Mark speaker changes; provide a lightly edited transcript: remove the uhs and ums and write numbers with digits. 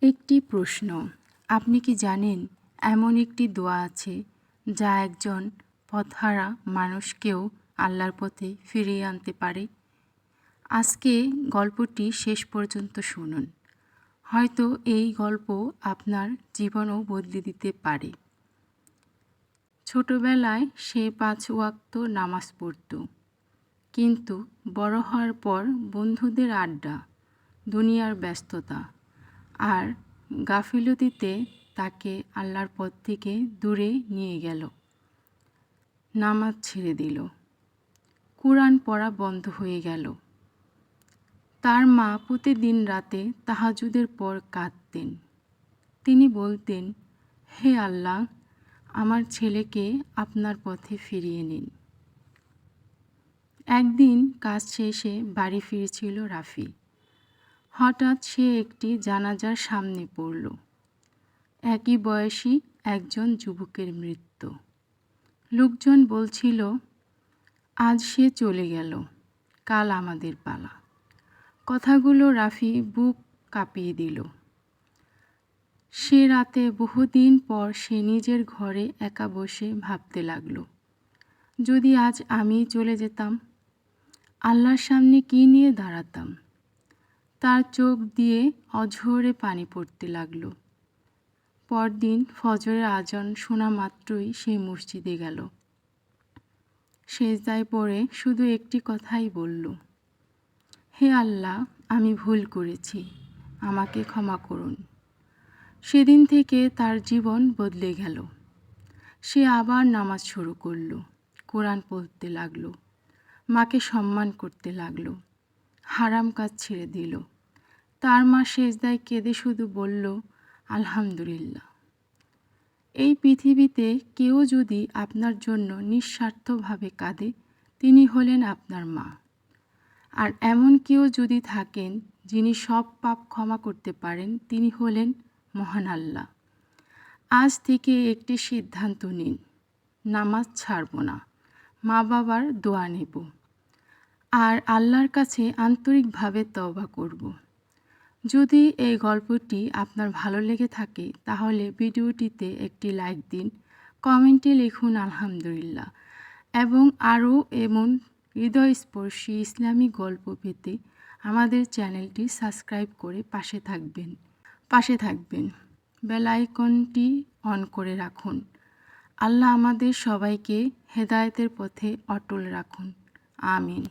Speaker 1: একটি প্রশ্ন, আপনি কি জানেন এমন একটি দোয়া আছে যা একজন পথহারা মানুষকেও আল্লাহর পথে ফিরিয়ে আনতে পারে? আজকে গল্পটি শেষ পর্যন্ত শুনুন। হয়তো এই গল্প আপনার জীবনও বদলে দিতে পারে। ছোটবেলায় সে 5 ওয়াক্ত নামাজ পড়ত, কিন্তু বড় হওয়ার পর বন্ধুদের আড্ডা, দুনিয়ার ব্যস্ততা আর গাফিলতিতে তাকে আল্লাহর পথ থেকে দূরে নিয়ে গেল। নামাজ ছেড়ে দিল, কুরআন পড়া বন্ধ হয়ে গেল। তার মা প্রতিদিন রাতে তাহাজ্জুদের পর কাঁদতেন। তিনি বলতেন, হে আল্লাহ, আমার ছেলেকে আপনার পথে ফিরিয়ে নিন। একদিন কাজ শেষে বাড়ি ফিরছিল রাফি। হঠাৎ সে একটি জানাজার সামনে পড়ল। একই বয়সী একজন যুবকের মৃত্যু। লোকজন বলছিল, আজ সে চলে গেল, কাল আমাদের পালা। কথাগুলো রাফি বুক কাঁপিয়ে দিল। সে রাতে বহুদিন পর সে নিজের ঘরে একা বসে ভাবতে লাগল, যদি আজ আমি চলে যেতাম, আল্লাহর সামনে কী নিয়ে দাঁড়াতাম। তার চোখ দিয়ে অঝরে পানি পড়তে লাগল। পরদিন ফজরের আজান শোনা মাত্রই সে মসজিদে গেল। সেজদায় পড়ে শুধু একটি কথাই বলল, হে আল্লাহ, আমি ভুল করেছি, আমাকে ক্ষমা করুন। সেদিন থেকে তার জীবন বদলে গেল। সে আবার নামাজ শুরু করল, কোরআন পড়তে লাগলো, মাকে সম্মান করতে লাগলো, হারাম কাজ ছেড়ে দিল। তার মা সেজদায় কেঁদে শুধু বলল, আলহামদুলিল্লাহ। এই পৃথিবীতে কেউ যদি আপনার জন্য নিঃস্বার্থভাবে কাঁদে, তিনি হলেন আপনার মা। আর এমন কেউ যদি থাকেন যিনি সব পাপ ক্ষমা করতে পারেন, তিনি হলেন মহান আল্লাহ। আজ থেকে একটি সিদ্ধান্ত নিন, নামাজ ছাড়ব না, মা বাবার দোয়া নেব, আর আল্লাহর কাছে আন্তরিকভাবে তওবা করব। যদি এই গল্পটি আপনার ভালো লেগে থাকে তাহলে ভিডিওটিতে একটি লাইক দিন, কমেন্টে লিখুন আলহামদুলিল্লাহ, এবং আরও এমন হৃদয়স্পর্শী ইসলামী গল্প পেতে আমাদের চ্যানেলটি সাবস্ক্রাইব করে পাশে থাকবেন। বেল আইকনটি অন করে রাখুন। আল্লাহ আমাদের সবাইকে হেদায়েতের পথে অটল রাখুন। আমিন।